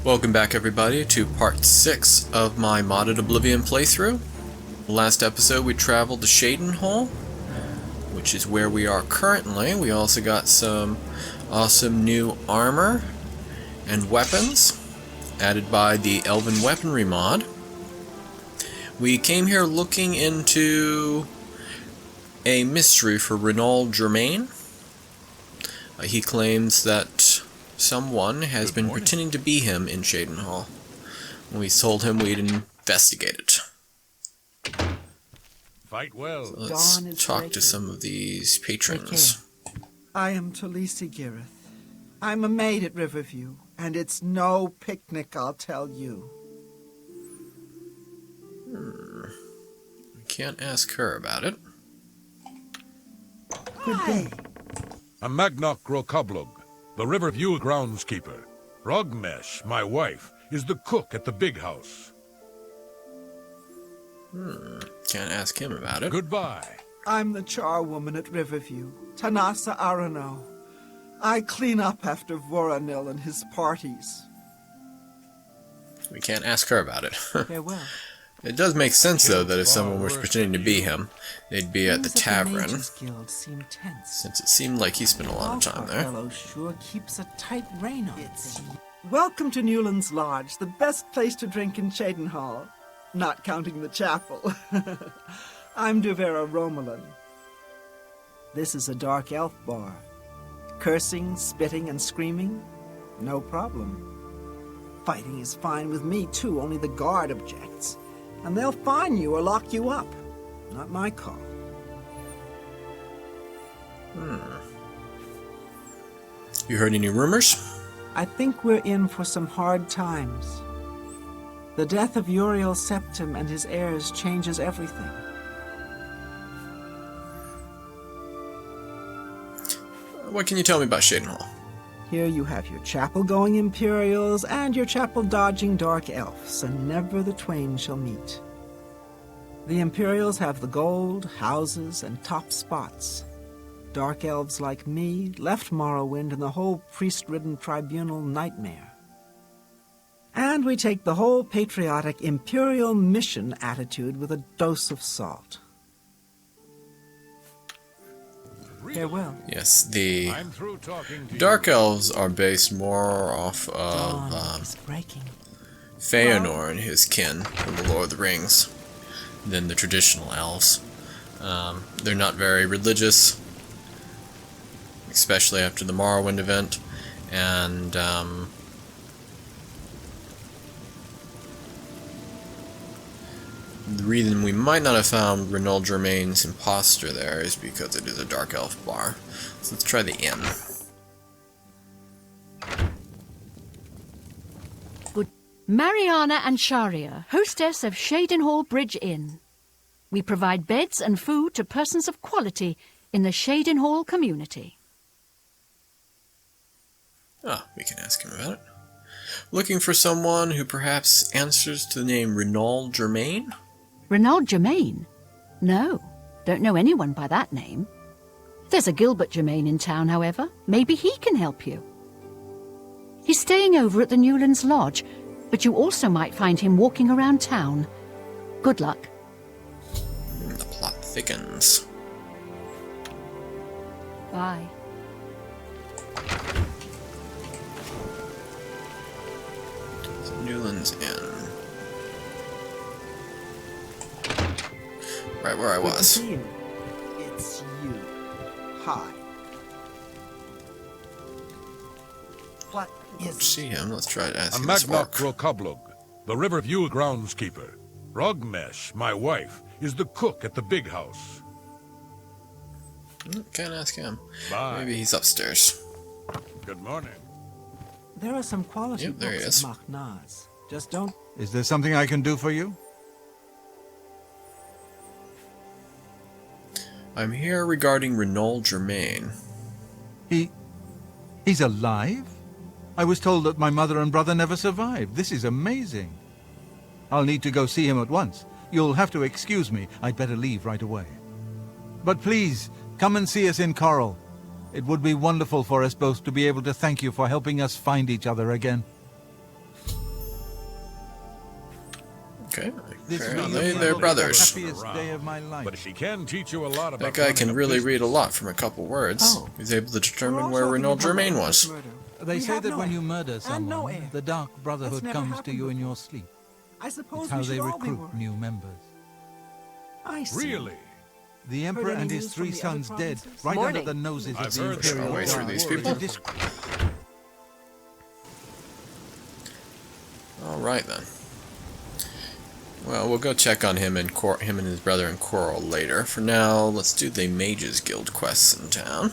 Welcome back everybody to part 6 of my modded Oblivion playthrough. Last episode we traveled to Shadenhall, which is where we are currently. We also got some awesome new armor and weapons added by the Elven Weaponry mod. We came here looking into a mystery for Germaine. He claims that someone has been pretending to be him in Shadenhall. We told him we'd investigate it. Fight well. So let's talk to some of these patrons. I am Talisi Girith. I'm a maid at Riverview, and it's no picnic, I'll tell you. We can't ask her about it. Good day. I'm Magnok Grokablug, the Riverview groundskeeper. Rogmesh, my wife, is the cook at the big house. Can't ask him about it. Goodbye. I'm the charwoman at Riverview, Tanasa Arano. I clean up after Voronil and his parties. We can't ask her about it. Farewell. It does make sense, though, that if someone was pretending to be him, they'd be at the tavern, Guild seem tense. since it seemed like he spent a lot of time there. Fellow sure keeps a tight rein on it. Welcome to Newlands Lodge, the best place to drink in Shadenhall. Not counting the chapel. I'm Duvera Romulan. This is a dark elf bar. Cursing, spitting, and screaming? No problem. Fighting is fine with me, too, only the guard objects. And they'll fine you or lock you up. Not my call. You heard any rumors? I think we're in for some hard times. The death of Uriel Septim and his heirs changes everything. What can you tell me about Shadenhall? Here you have your chapel-going Imperials and your chapel-dodging Dark Elves, and never the twain shall meet. The Imperials have the gold, houses, and top spots. Dark Elves like me left Morrowind and the whole priest-ridden tribunal nightmare. And we take the whole patriotic Imperial mission attitude with a dose of salt. Farewell. Yes, the I'm through talking to Dark Elves are based more off of Feanor and his kin from the Lord of the Rings than the traditional elves. They're not very religious, especially after the Morrowind event, and the reason we might not have found Germaine's imposter there is because it is a Dark Elf bar. So let's try the inn. Good. Mariana and Sharia, hostess of Shadenhall Bridge Inn. We provide beds and food to persons of quality in the Shadenhall community. Ah, we can ask him about it. Looking for someone who perhaps answers to the name Germaine? Germaine? No, don't know anyone by that name. There's a Gilbert Germaine in town, however. Maybe he can help you. He's staying over at the Newlands Lodge, but you also might find him walking around town. Good luck. The plot thickens. Bye. So Newlands Inn. Right where I was. Good to see you. It's you. Hi. What is Let's see him. Let's try to ask I'm him this Magnok orc. Grokablug, the Riverview groundskeeper. Rogmesh, my wife, is the cook at the big house. Can't ask him. Bye. Maybe he's upstairs. Good morning. There are some quality Yep, there he books is. at Machnaz. Just don't... Is there something I can do for you? I'm here regarding Germaine. He's alive? I was told that my mother and brother never survived. This is amazing. I'll need to go see him at once. You'll have to excuse me. I'd better leave right away. But please, come and see us in Coral. It would be wonderful for us both to be able to thank you for helping us find each other again. Okay, This apparently will they're be brothers. the happiest day of my life. But she can teach you a lot about That guy can running a really business. read a lot from a couple words. Oh. He's able to We're determine all where talking Renal about Germaine this was. murder. They We say have that no when heir. you murder And no someone, heir. the Dark Brotherhood never comes to happened you in before. your sleep. I suppose It's how we they should all be recruit worried. new members. I see. Really? The Emperor any and his news from 3 the other sons dead, provinces? right Morning. under the noses I've of the heard that. Imperial I'll wait for Guard. these It's a people. Alright then. Well, we'll go check on him and his brother in Coral later. For now, let's do the Mages Guild quests in town.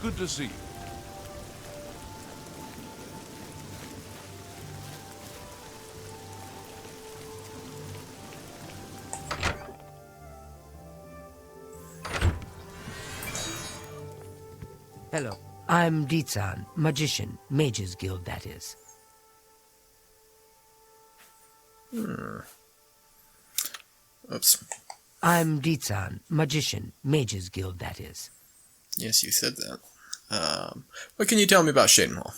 Good to see you. Hello. I'm Dietzen, magician, Mages Guild, that is. Oops. I'm Dietzen, magician, Mages Guild, that is. Yes, you said that. What can you tell me about Shadenhall?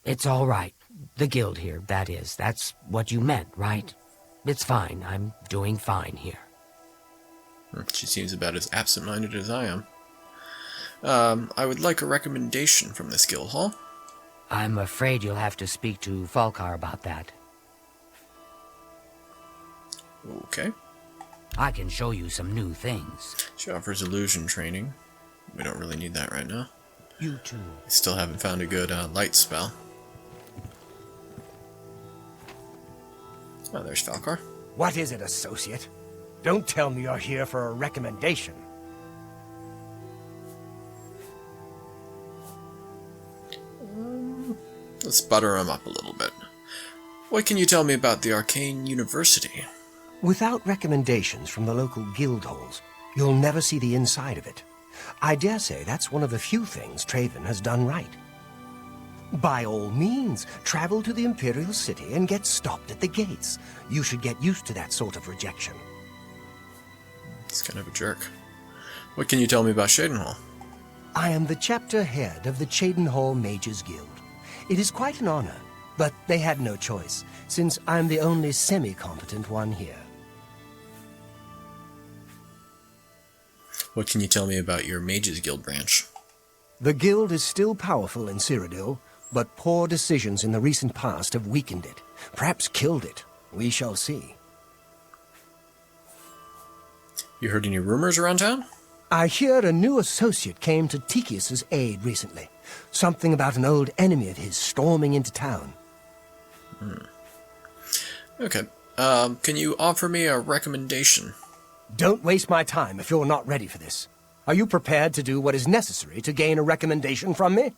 It's all right. The guild here, that is. That's what you meant, right? It's fine. I'm doing fine here. She seems about as absent-minded as I am. I would like a recommendation from this guild hall. I'm afraid you'll have to speak to Falkar about that. Okay. I can show you some new things. She offers illusion training. We don't really need that right now. You too. We still haven't found a good light spell. Oh, there's Falkar. What is it, associate? Don't tell me you're here for a recommendation. Let's butter him up a little bit. What can you tell me about the Arcane University? Without recommendations from the local guild halls, you'll never see the inside of it. I dare say that's one of the few things Traven has done right. By all means, travel to the Imperial City and get stopped at the gates. You should get used to that sort of rejection. He's kind of a jerk. What can you tell me about Shadenhall? I am the chapter head of the Chedenhall Mages Guild. It is quite an honor, but they had no choice, since I'm the only semi-competent one here. What can you tell me about your Mages Guild branch? The guild is still powerful in Cyrodiil, but poor decisions in the recent past have weakened it, perhaps killed it. We shall see. You heard any rumors around town? I hear a new associate came to Tychius's aid recently. Something about an old enemy of his storming into town. Okay. Can you offer me a recommendation? Don't waste my time if you're not ready for this. Are you prepared to do what is necessary to gain a recommendation from me?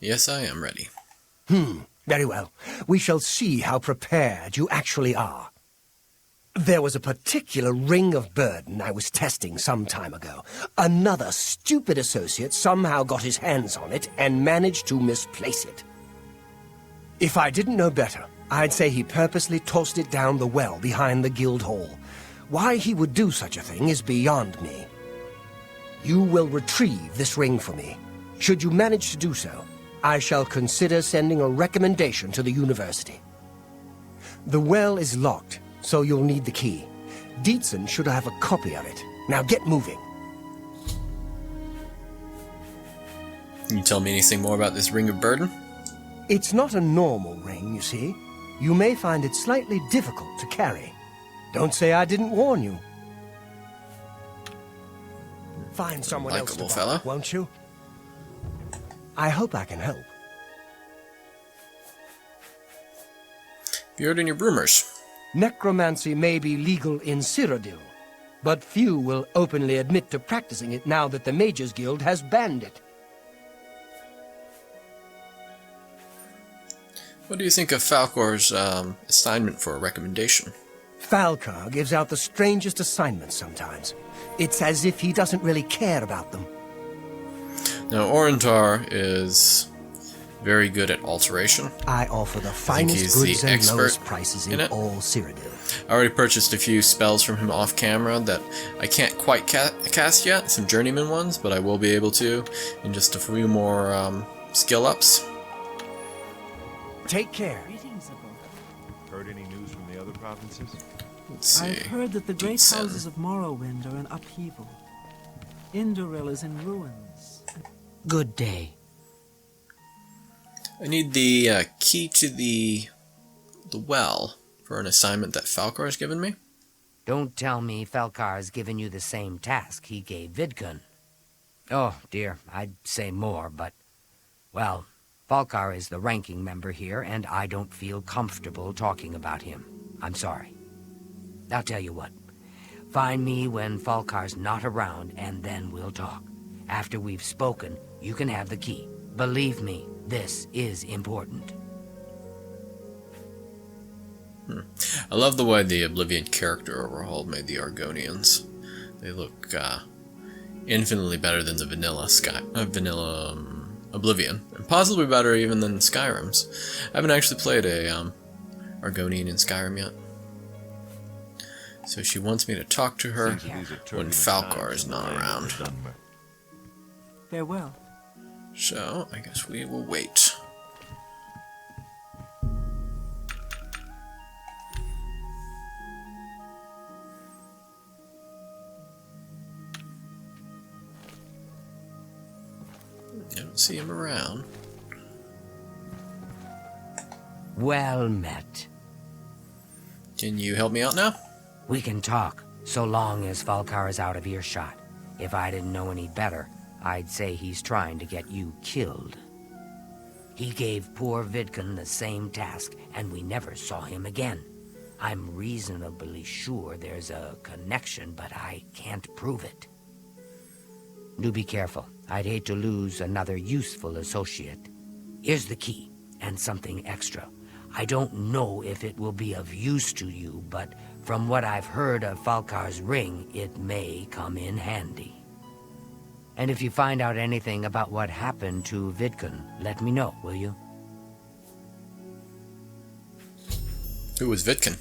Yes, I am ready. Very well. We shall see how prepared you actually are. There was a particular ring of burden I was testing some time ago. Another stupid associate somehow got his hands on it and managed to misplace it. If I didn't know better, I'd say he purposely tossed it down the well behind the guild hall. Why he would do such a thing is beyond me. You will retrieve this ring for me. Should you manage to do so, I shall consider sending a recommendation to the university. The well is locked, so you'll need the key. Dietzen should have a copy of it. Now get moving. Can you tell me anything more about this ring of burden? It's not a normal ring, you see. You may find it slightly difficult to carry. Don't say I didn't warn you. Find someone else to Likeable borrow, fella. won't you? I hope I can help. Have you heard any rumors? Necromancy may be legal in Cyrodiil, but few will openly admit to practicing it now that the Mages Guild has banned it. What do you think of Falcor's assignment for a recommendation? Falcar gives out the strangest assignments sometimes. It's as if he doesn't really care about them. Now, Orentar is very good at alteration. I offer the think finest he's the goods and expert lowest prices in in it. all Cyrodiil. I already purchased a few spells from him off camera that I can't quite cast yet, some journeyman ones, but I will be able to in just a few more skill ups. Take care. Heard any news from the other provinces? Let's see. I've heard that the great Dietzen. houses of Morrowind are in upheaval. Indoril is in ruins. Good day. I need the key to the well for an assignment that Falcar's given me. Don't tell me Falcar's given you the same task he gave Vidkun. Oh, dear, I'd say more, but... Well, Falcar is the ranking member here, and I don't feel comfortable talking about him. I'm sorry. I'll tell you what. Find me when Falcar's not around, and then we'll talk. After we've spoken, you can have the key. Believe me, this is important. I love the way the Oblivion character overhaul made the Argonians. They look infinitely better than the vanilla Oblivion, and possibly better even than Skyrim's. I haven't actually played a Argonian in Skyrim yet. So she wants me to talk to her when Falcar is not around. Farewell. So I guess we will wait. I don't see him around. Well met. Can you help me out now? We can talk, so long as Falcar is out of earshot. If I didn't know any better, I'd say he's trying to get you killed. He gave poor Vidkun the same task, and we never saw him again. I'm reasonably sure there's a connection, but I can't prove it. Do be careful. I'd hate to lose another useful associate. Here's the key, and something extra. I don't know if it will be of use to you, but from what I've heard of Falcar's ring, it may come in handy. And if you find out anything about what happened to Vidkun, let me know, will you? Who was Vidkun?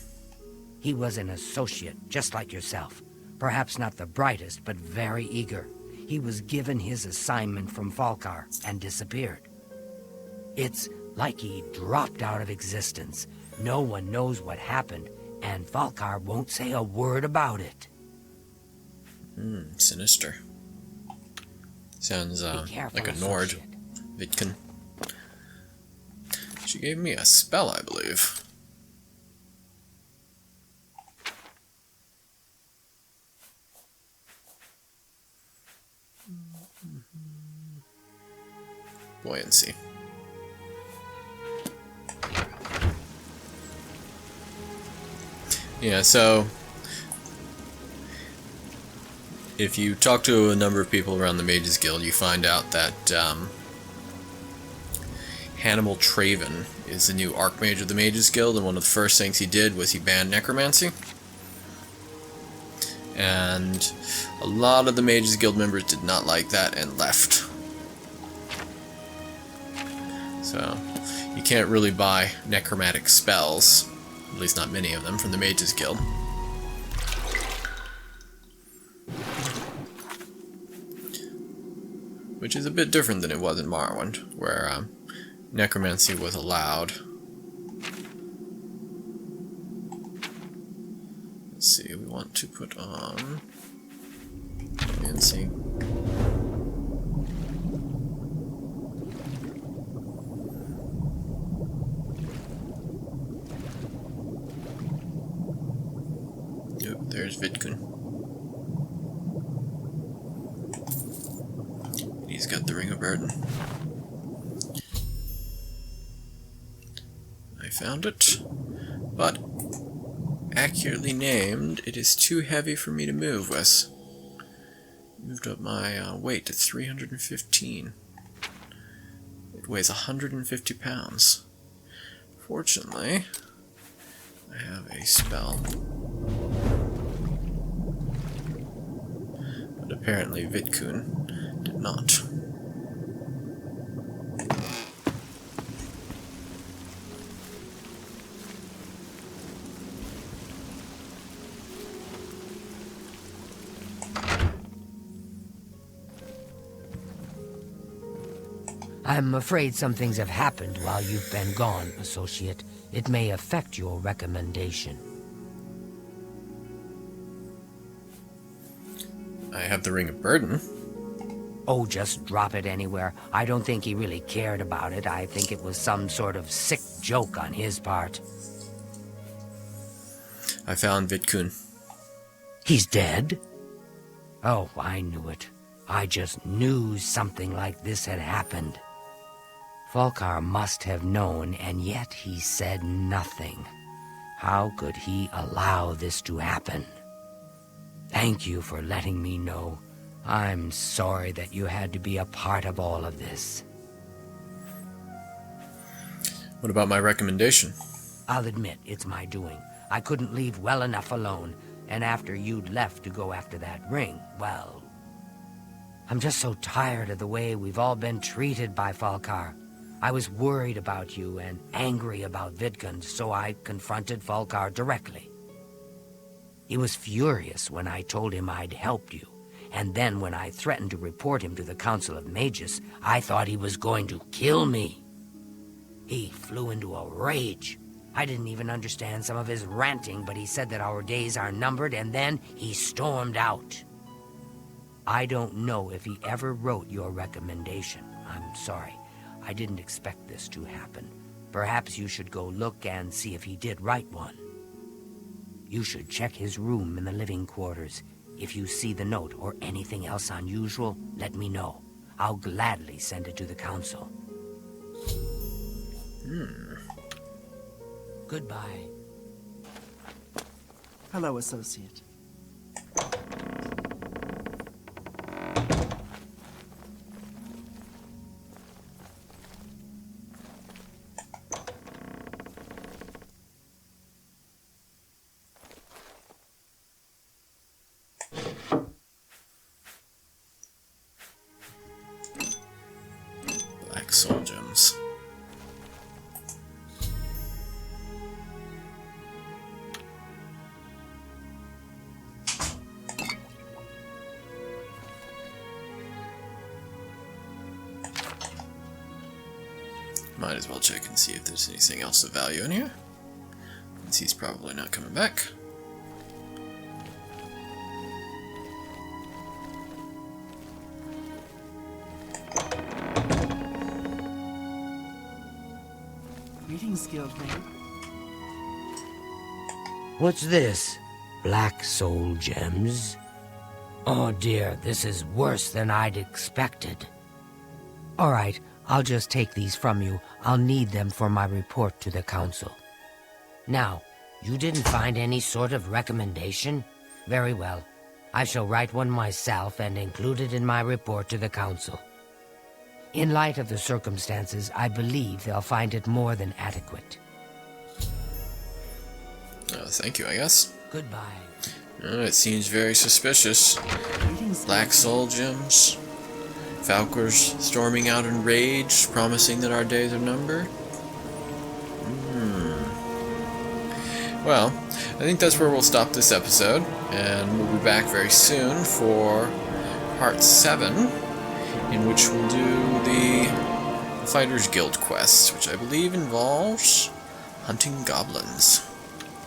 He was an associate, just like yourself. Perhaps not the brightest, but very eager. He was given his assignment from Falcar and disappeared. It's like he dropped out of existence. No one knows what happened, and Falcar won't say a word about it. Sinister. Sounds like a Nord. associate. Vidkun. She gave me a spell, I believe. Buoyancy. Yeah, so if you talk to a number of people around the Mages Guild, you find out that Hannibal Traven is the new Archmage of the Mages Guild, and one of the first things he did was he banned necromancy. And a lot of the Mages Guild members did not like that and left. So you can't really buy necromantic spells, at least not many of them, from the Mages Guild. Which is a bit different than it was in Morrowind, where necromancy was allowed. Let's see, we want to put on necromancy. Yep, there's Vidkun. He's got the Ring of Burden. I found it, but accurately named, it is too heavy for me to move with. Moved up my weight to 315. It weighs 150 pounds. Fortunately, I have a spell. But apparently Vidkun did not. I'm afraid some things have happened while you've been gone, Associate. It may affect your recommendation. I have the Ring of Burden. Oh, just drop it anywhere. I don't think he really cared about it. I think it was some sort of sick joke on his part. I found Vidkun. He's dead? Oh, I knew it. I just knew something like this had happened. Falkar must have known, and yet he said nothing. How could he allow this to happen? Thank you for letting me know. I'm sorry that you had to be a part of all of this. What about my recommendation? I'll admit, it's my doing. I couldn't leave well enough alone, and after you'd left to go after that ring, well... I'm just so tired of the way we've all been treated by Falkar. I was worried about you and angry about Vidkun, so I confronted Falkar directly. He was furious when I told him I'd helped you, and then when I threatened to report him to the Council of Mages, I thought he was going to kill me. He flew into a rage. I didn't even understand some of his ranting, but he said that our days are numbered, and then he stormed out. I don't know if he ever wrote your recommendation. I'm sorry. I didn't expect this to happen. Perhaps you should go look and see if he did write one. You should check his room in the living quarters. If you see the note or anything else unusual, let me know. I'll gladly send it to the council. Goodbye. Hello, Associate. Black soul gems. Might as well check and see if there's anything else of value in here, since he's probably not coming back. Greetings, Guildmate. What's this? Black soul gems? Oh dear, this is worse than I'd expected. All right, I'll just take these from you. I'll need them for my report to the council. Now, you didn't find any sort of recommendation? Very well. I shall write one myself and include it in my report to the council. In light of the circumstances, I believe they'll find it more than adequate. Thank you, I guess. Goodbye. It seems very suspicious. Black soul gems. Falkers storming out in rage, promising that our days are numbered. Well, I think that's where we'll stop this episode, and we'll be back very soon for Part 7, in which we'll do the Fighters Guild quest, which I believe involves hunting goblins.